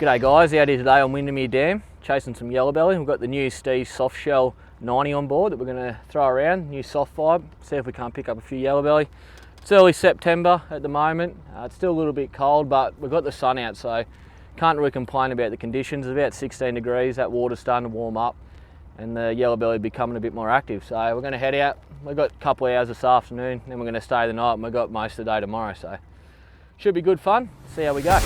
G'day guys, out here today on Windamere Dam, chasing some yellowbelly. We've got the new STEEZ Soft Shell 90 on board that we're going to throw around, new soft vibe, see if we can't pick up a few yellowbelly. It's early September at the moment, it's still a little bit cold, but we've got the sun out, so can't really complain about the conditions. It's about 16 degrees, that water's starting to warm up, and the yellowbelly becoming a bit more active. So we're going to head out. We've got a couple of hours this afternoon, then we're going to stay the night, and we've got most of the day tomorrow, so should be good fun. See how we go.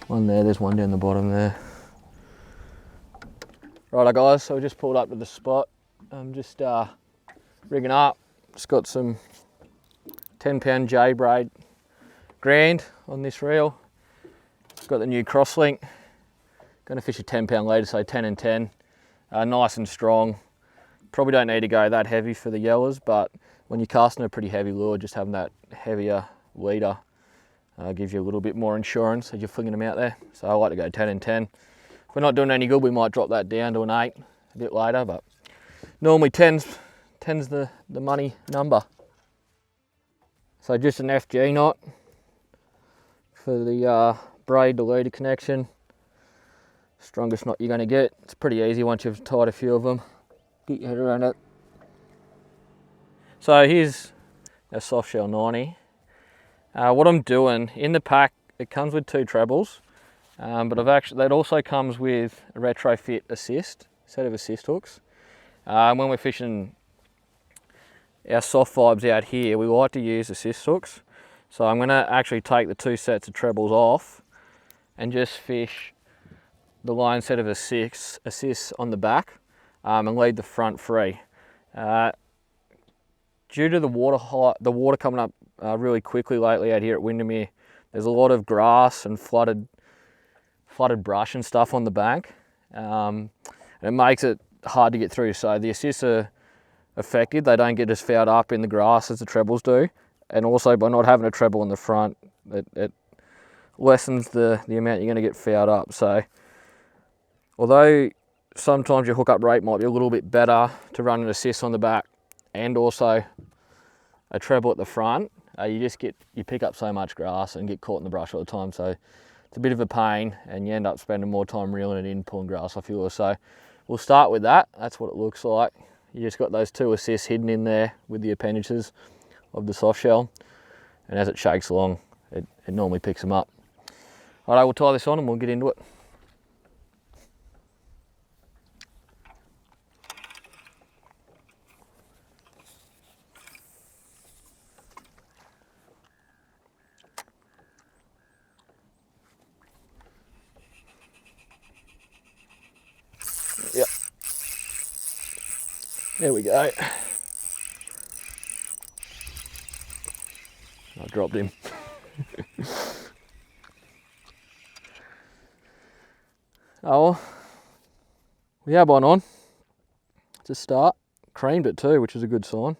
One there, there's one down the bottom there. Righto guys, so we just pulled up to the spot. I'm just rigging up. Just got some 10-pound J braid grand on this reel. Got the new crosslink. Going to fish a 10-pound leader, so 10 and 10. Nice and strong. Probably don't need to go that heavy for the yellers, but when you're casting a pretty heavy lure, just having that heavier leader gives you a little bit more insurance as you're flinging them out there. So I like to go 10 and 10. If we're not doing any good, we might drop that down to an 8 a bit later, but normally 10's the money number. So just an FG knot for the braid to leader connection. Strongest knot you're going to get. It's pretty easy once you've tied a few of them. Get your head around it. So here's a soft shell 90. What I'm doing, in the pack, it comes with 2 trebles, but that also comes with a retrofit set of assist hooks. When we're fishing our soft vibes out here, we like to use assist hooks. So I'm going to actually take the 2 sets of trebles off and just fish the line set of assists on the back and leave the front free. Due to the water coming up really quickly lately out here at Windamere, there's a lot of grass and flooded brush and stuff on the bank, and it makes it hard to get through. So the assists are affected. They don't get as fouled up in the grass as the trebles do, and also by not having a treble in the front, it lessens the amount you're going to get fouled up. So although sometimes your hookup rate might be a little bit better to run an assist on the back and also a treble at the front, you pick up so much grass and get caught in the brush all the time. So it's a bit of a pain, and you end up spending more time reeling it in, pulling grass off yours. So we'll start with that. That's what it looks like. You just got those 2 assists hidden in there with the appendages of the soft shell, and as it shakes along, it normally picks them up. All right, we'll tie this on and we'll get into it. Yep. There we go. I dropped him. Oh, well, we have one on to start. Creamed it too, which is a good sign.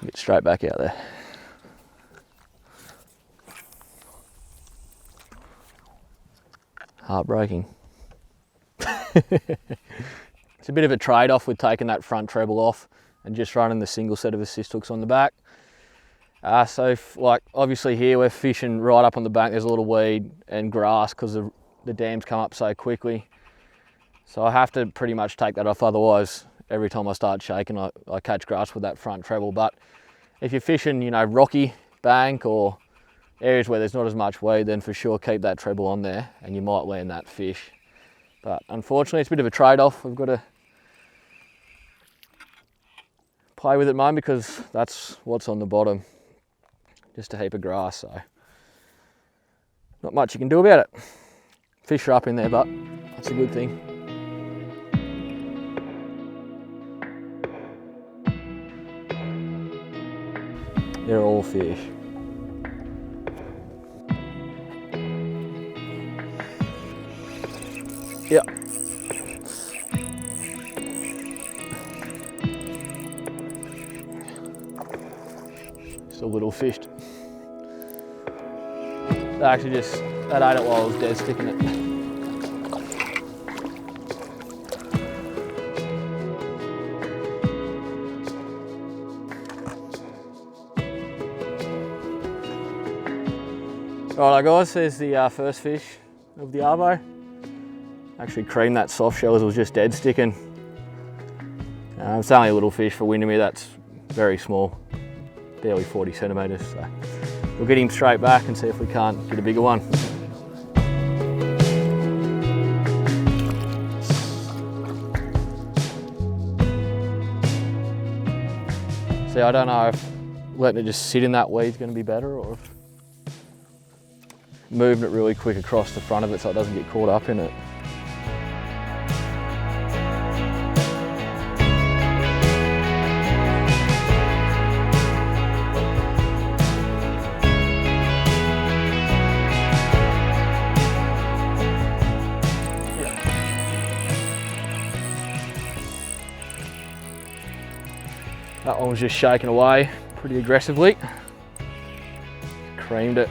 Get straight back out there. Heartbreaking. It's a bit of a trade-off with taking that front treble off and just running the single set of assist hooks on the back. Like obviously here we're fishing right up on the bank. There's a lot of weed and grass because the dams come up so quickly. So I have to pretty much take that off, otherwise every time I start shaking I catch grass with that front treble. But if you're fishing, you know, rocky bank or areas where there's not as much weed, then for sure keep that treble on there and you might land that fish. But unfortunately it's a bit of a trade-off. We've got to play with it, mate, because that's what's on the bottom. Just a heap of grass, so not much you can do about it. Fish are up in there, but that's a good thing. They're all fish. Yep. Just a little fish. That actually that ate it while I was dead sticking it. Right guys, there's the first fish of the arvo. Actually creamed that soft shell as it was just dead sticking. It's only a little fish for Windamere, that's very small, barely 40 centimetres. So we'll get him straight back and see if we can't get a bigger one. See, I don't know if letting it just sit in that weed is going to be better, or if moving it really quick across the front of it so it doesn't get caught up in it. That one was just shaking away pretty aggressively. Creamed it.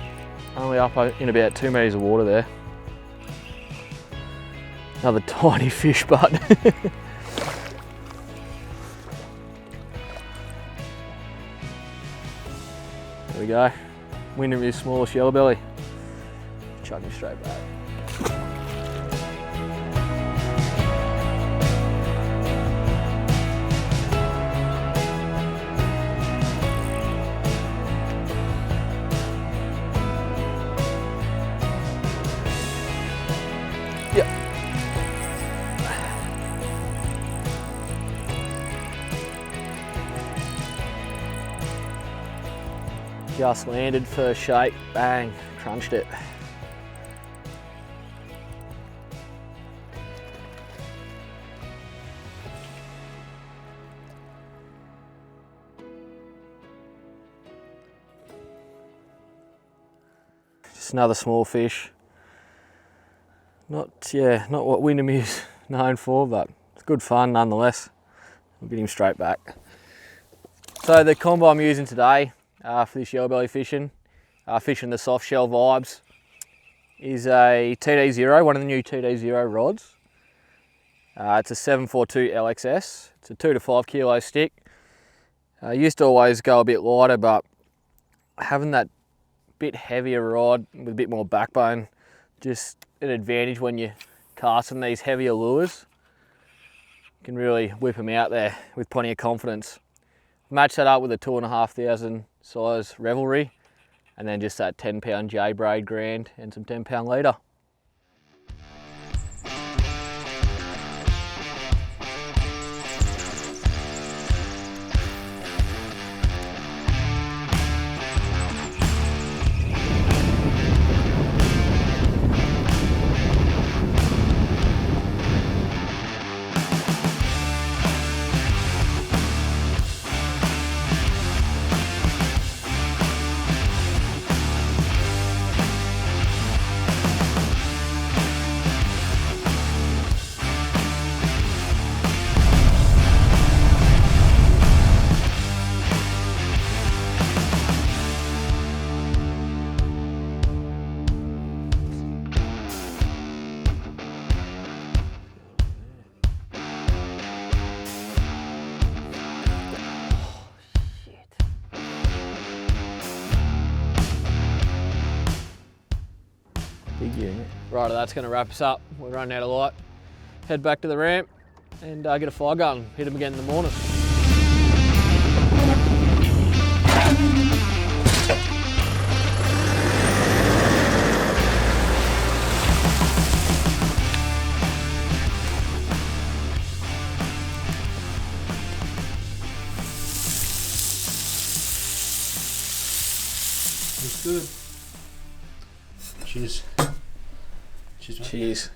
Only up in about 2 metres of water there. Another tiny fish butt. There we go. Windamere's smallest yellowbelly. Chuck him straight back. Just landed, first shake, bang, crunched it. Just another small fish. Not what Windamere's known for, but it's good fun nonetheless. We'll get him straight back. So the combo I'm using today for this yellowbelly fishing the soft shell vibes, is a TD0, one of the new TD0 rods. It's a 742 LXS. It's a 2 to 5 kilo stick. I used to always go a bit lighter, but having that bit heavier rod with a bit more backbone, just an advantage when you're casting these heavier lures. You can really whip them out there with plenty of confidence. Match that up with a 2,500 size Revelry, and then just that 10-pound J-braid grand and some 10-pound leader. Right, that's going to wrap us up. We're running out of light. Head back to the ramp and get a fire gun. Hit them again in the morning. Looks good. Cheers. Cheers, mate. Cheers.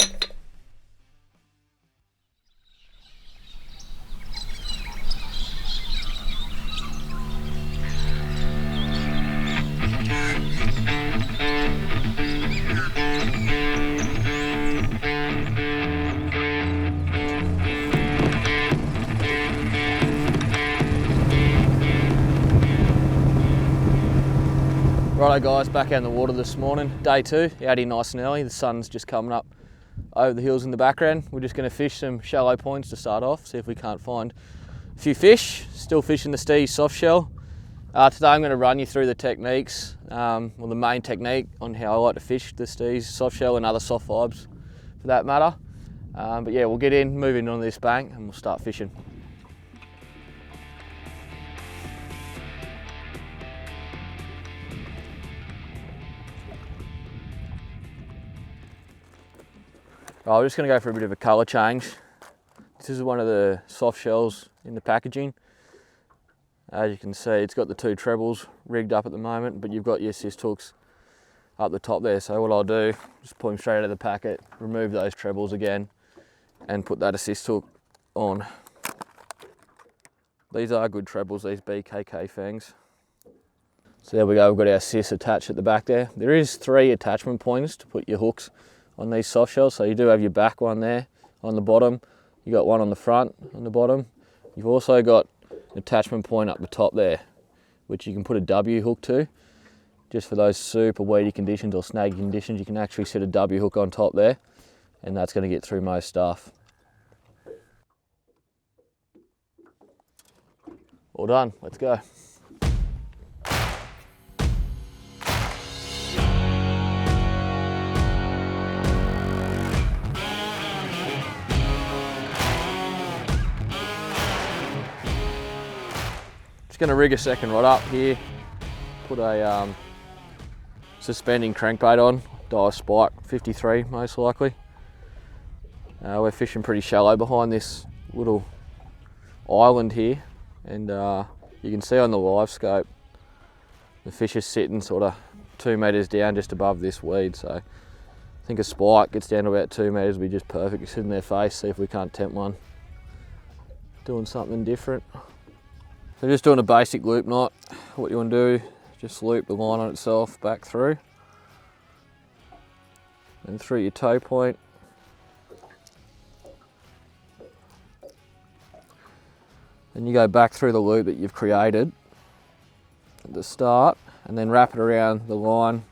Righto guys, back out in the water this morning. Day 2, out here nice and early. The sun's just coming up over the hills in the background. We're just going to fish some shallow points to start off, see if we can't find a few fish. Still fishing the STEEZ soft shell. Today I'm going to run you through the techniques, well the main technique on how I like to fish the STEEZ soft shell and other soft vibes for that matter. But yeah, we'll get in, move in on this bank and we'll start fishing. I'm just going to go for a bit of a colour change. This is one of the soft shells in the packaging. As you can see, it's got the 2 trebles rigged up at the moment, but you've got your assist hooks up the top there. So what I'll do, just pull them straight out of the packet, remove those trebles again, and put that assist hook on. These are good trebles, these BKK fangs. So there we go, we've got our assist attached at the back there. There is 3 attachment points to put your hooks on these soft shells. So you do have your back one there on the bottom, you got one on the front on the bottom. You've also got an attachment point up the top there, which you can put a W hook to. Just for those super weedy conditions or snaggy conditions, you can actually set a W hook on top there, and that's going to get through most stuff. All done, let's go. Going to rig a second rod up here, put a suspending crankbait on, Daiwa spike 53 most likely. We're fishing pretty shallow behind this little island here, and you can see on the live scope the fish is sitting sort of 2 metres down just above this weed, so I think a spike gets down to about 2 metres will be just perfect. Sit in their face, see if we can't tempt one. Doing something different. So just doing a basic loop knot. What you want to do, just loop the line on itself back through and through your toe point. Then you go back through the loop that you've created at the start and then wrap it around the line.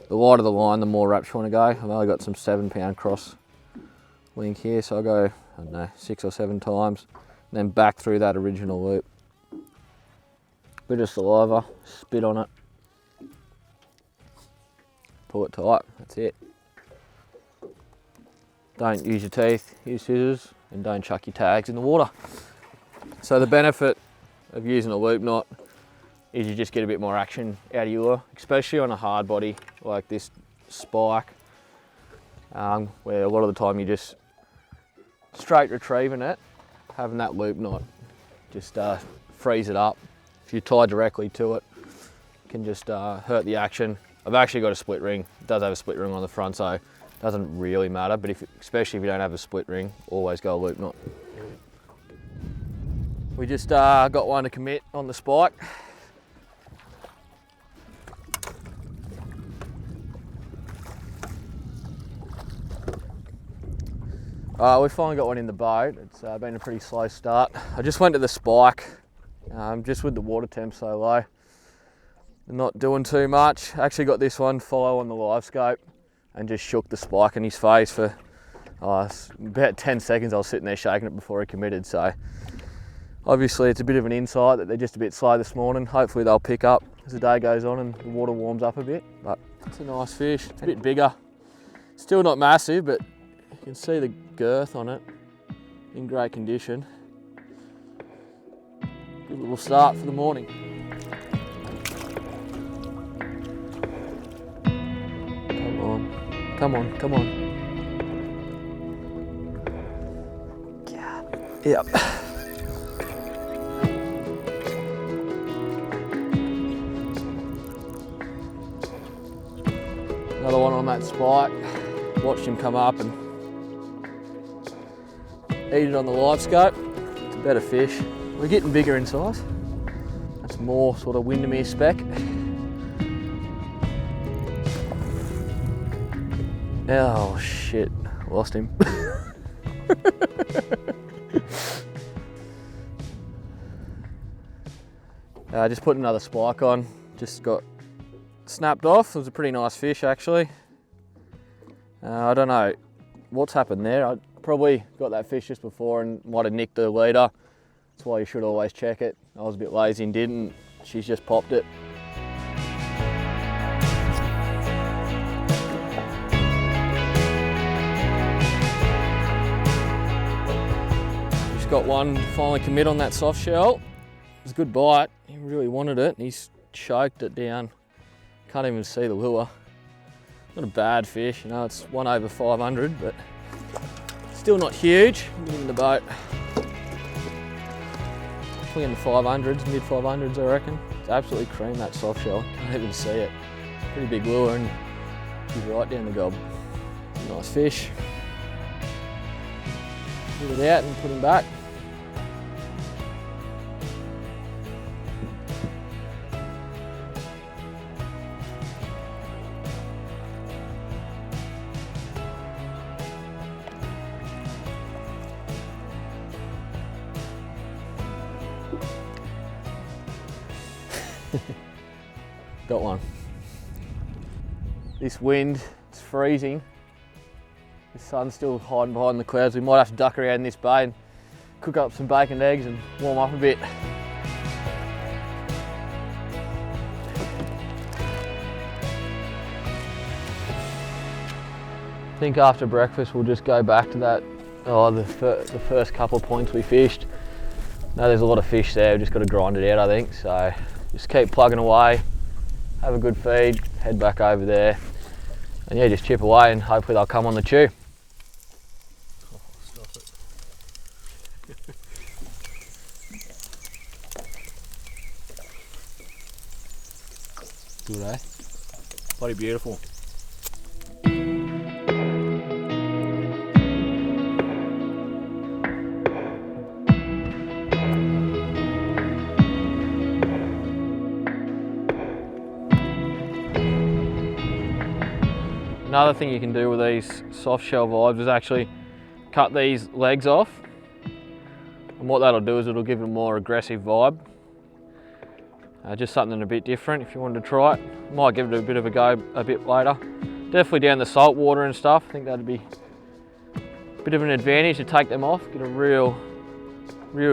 The wider the line, the more wraps you want to go. I've only got some 7-pound cross link here, so I'll go, I don't know, 6 or 7 times and then back through that original loop. Bit of saliva, spit on it, pull it tight, that's it. Don't use your teeth, use scissors, and don't chuck your tags in the water. So the benefit of using a loop knot is you just get a bit more action out of your lure, especially on a hard body like this spike, where a lot of the time you're just straight retrieving it. Having that loop knot just frees it up. If you tie directly to it, it can just hurt the action. I've actually got a split ring. It does have a split ring on the front, so it doesn't really matter, but especially if you don't have a split ring, always go a loop knot. We just got one to commit on the spike. We finally got one in the boat. It's been a pretty slow start. I just went to the spike. Just with the water temp so low, not doing too much. Actually got this one follow on the live scope and just shook the spike in his face for about 10 seconds. I was sitting there shaking it before he committed, so obviously it's a bit of an insight that they're just a bit slow this morning. Hopefully they'll pick up as the day goes on and the water warms up a bit, but it's a nice fish. It's a bit bigger, still not massive, but you can see the girth on it, in great condition. Good little start for the morning. Come on, come on, come on. Yeah. Yep. Another one on that spike. Watched him come up and eat it on the live scope. It's a better fish. We're getting bigger in size. That's more sort of Windamere spec. Oh shit, lost him. Just put another spike on. Just got snapped off. It was a pretty nice fish actually. I don't know what's happened there. I probably got that fish just before and might have nicked the leader. That's why you should always check it. I was a bit lazy and didn't. She's just popped it. Just got one to finally commit on that soft shell. It was a good bite. He really wanted it. He's choked it down. Can't even see the lure. Not a bad fish, you know, it's 1 over 500, but still not huge. Get in the boat. Definitely in the 500s, mid 500s, I reckon. It's absolutely cream, that soft shell. Can't even see it. Pretty big lure and he's right down the gob. Nice fish. Get it out and put him back. Got one. This wind, it's freezing. The sun's still hiding behind the clouds. We might have to duck around this bay and cook up some bacon and eggs and warm up a bit. I think after breakfast we'll just go back to that, the first couple of points we fished. No, there's a lot of fish there, we've just got to grind it out I think, so just keep plugging away, have a good feed, head back over there, and yeah, just chip away and hopefully they'll come on the chew. Oh, stop it. Good, eh? Bloody beautiful. Another thing you can do with these soft shell vibes is actually cut these legs off. And what that'll do is it'll give it a more aggressive vibe. Just something a bit different if you wanted to try it. Might give it a bit of a go a bit later. Definitely down the salt water and stuff. I think that'd be a bit of an advantage to take them off. Get a real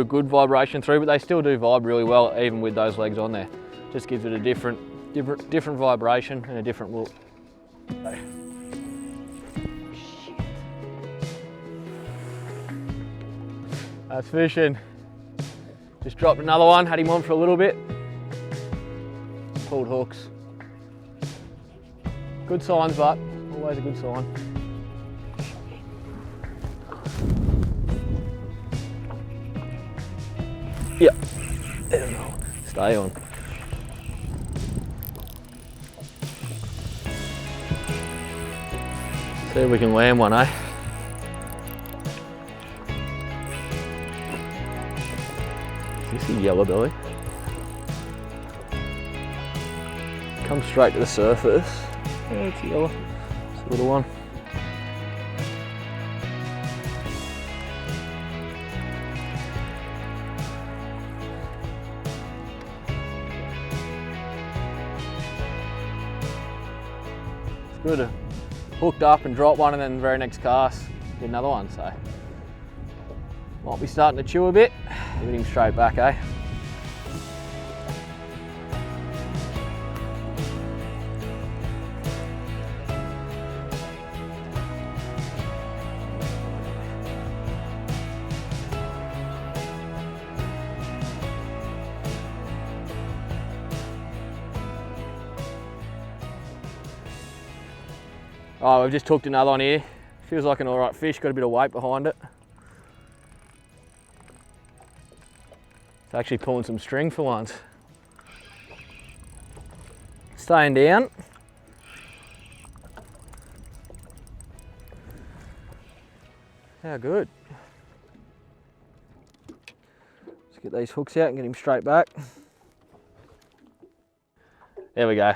good vibration through, but they still do vibe really well even with those legs on there. Just gives it a different vibration and a different look. That's fishing. Just dropped another one, had him on for a little bit. Pulled hooks. Good signs, but always a good sign. Yep, there we go. Stay on. See if we can land one, eh? Is this a Yellowbelly? Come straight to the surface. Oh, it's yellow. It's a little one. It's good. Hooked up and drop one, and then the very next cast get another one. So might be starting to chew a bit. Get him straight back, eh? Oh, we've just hooked another one here. Feels like an alright fish, got a bit of weight behind it. It's actually pulling some string for once. Staying down. How good. Let's get these hooks out and get him straight back. There we go.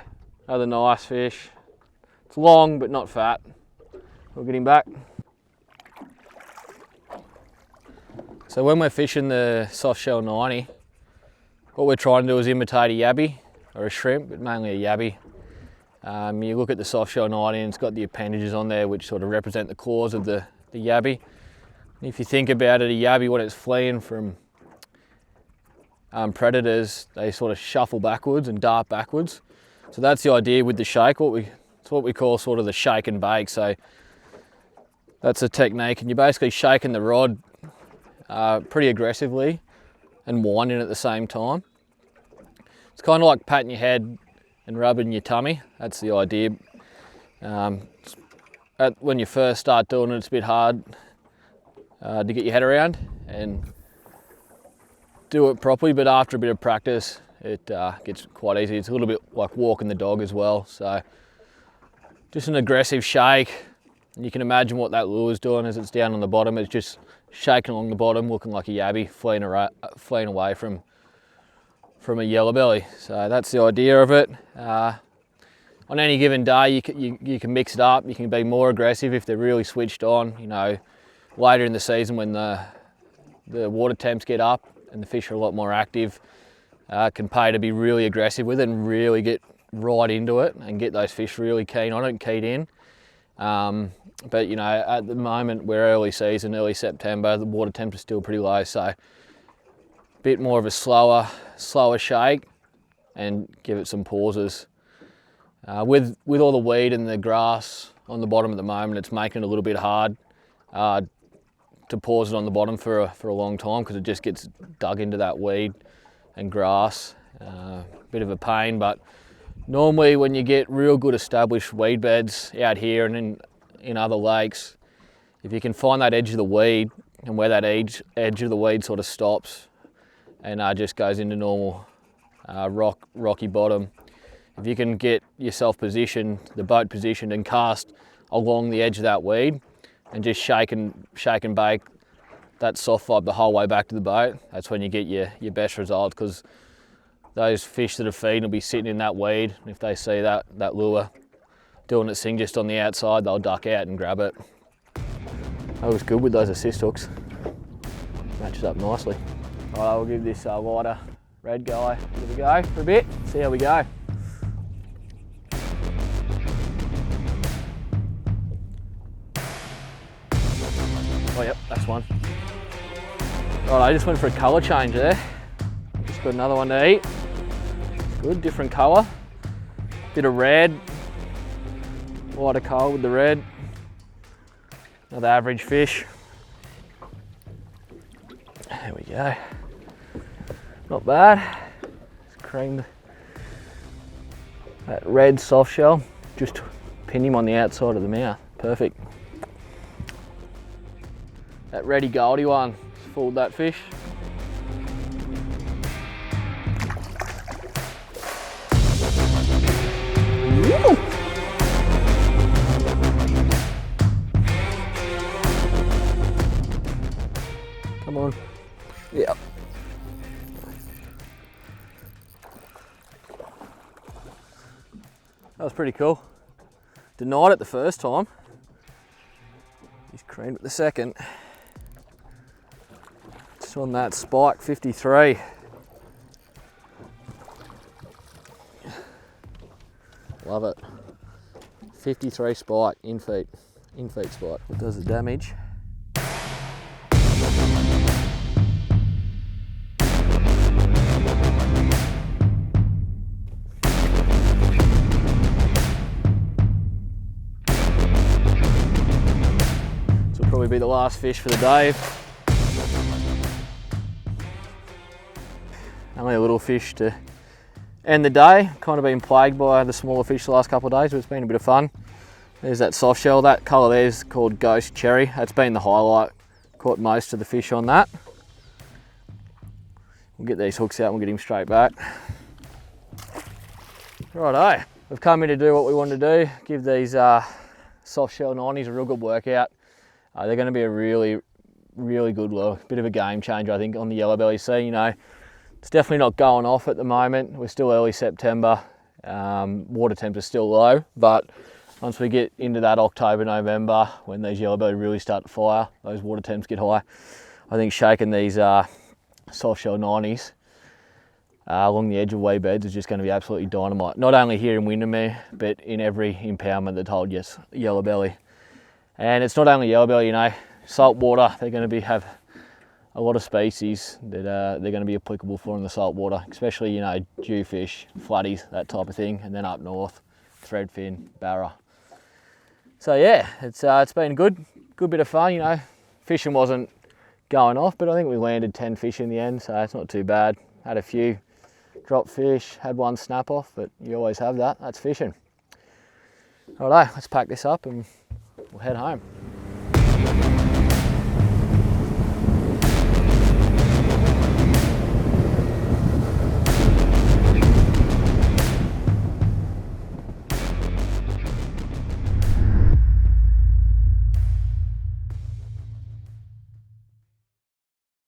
Another nice fish. It's long but not fat. We'll get him back. So when we're fishing the soft shell 90, what we're trying to do is imitate a yabby or a shrimp, but mainly a yabby. You look at the soft shell 90 and it's got the appendages on there which sort of represent the claws of the yabby. If you think about it, a yabby, when it's fleeing from predators, they sort of shuffle backwards and dart backwards. So that's the idea with the shake. It's what we call sort of the shake and bake. So that's a technique, and you're basically shaking the rod pretty aggressively and winding at the same time. It's kind of like patting your head and rubbing your tummy. That's the idea. When you first start doing it, it's a bit hard to get your head around and do it properly, but after a bit of practice, it gets quite easy. It's a little bit like walking the dog as well. So just an aggressive shake. And you can imagine what that lure is doing as it's down on the bottom. It's just shaking along the bottom, looking like a yabby, fleeing away from a yellowbelly. So that's the idea of it. On any given day, you can mix it up. You can be more aggressive if they're really switched on. You know, later in the season when the water temps get up and the fish are a lot more active, can pay to be really aggressive with it and really get right into it and get those fish really keen on it and keyed in. But you know, at the moment we're early season, early September, the water temps are still pretty low, so a bit more of a slower shake and give it some pauses. With all the weed and the grass on the bottom at the moment, it's making it a little bit hard to pause it on the bottom for a long time, because it just gets dug into that weed and grass. Bit of a pain, but normally when you get real good established weed beds out here and in other lakes, if you can find that edge of the weed and where that edge of the weed sort of stops and just goes into normal rocky bottom, if you can get yourself positioned, the boat positioned, and cast along the edge of that weed and just shake and bake that soft vibe the whole way back to the boat, that's when you get your best results, because those fish that are feeding will be sitting in that weed, and if they see that lure doing its thing just on the outside, they'll duck out and grab it. That was good with those assist hooks. Matches up nicely. All right, we'll give this wider red guy a bit of a go for a bit, see how we go. Oh yep, that's one. Right, I just went for a colour change there. Just got another one to eat. Good, different colour. Bit of red. Lighter colour with the red. Another average fish. There we go. Not bad. Just creamed that red soft shell. Just pin him on the outside of the mouth. Perfect. That reddy goldie one fooled that fish. Woo! Come on. Yeah. That was pretty cool. Denied it the first time. He's creamed it the second. Just on that spike, 53. Love it. 53 spike, in feet spike. It does the damage. This will probably be the last fish for the day. Only a little fish to end the day. Kind of been plagued by the smaller fish the last couple of days, but it's been a bit of fun. There's that soft shell. That colour there is called Ghost Cherry. That's been the highlight. Caught most of the fish on that. We'll get these hooks out and we'll get him straight back. Righto, we've come in to do what we wanted to do. Give these soft shell 90s a real good workout. They're going to be a really good look. Bit of a game changer, I think, on the yellowbelly scene. You know, it's definitely not going off at the moment. We're still early September. Water temps are still low, but once we get into that October, November, when these yellowbelly really start to fire, those water temps get high, I think shaking these soft shell 90s along the edge of wee beds is just going to be absolutely dynamite. Not only here in Windamere, but in every impoundment that holds Yellowbelly. And it's not only Yellowbelly, you know, saltwater, they're going to have a lot of species that they're going to be applicable for in the saltwater, especially, you know, jewfish, floodies, that type of thing, and then up north, threadfin, barra. So yeah, it's been a good bit of fun, you know. Fishing wasn't going off, but I think we landed 10 fish in the end, so it's not too bad. Had a few drop fish, had one snap off, but you always have that. That's fishing. All right, let's pack this up and we'll head home.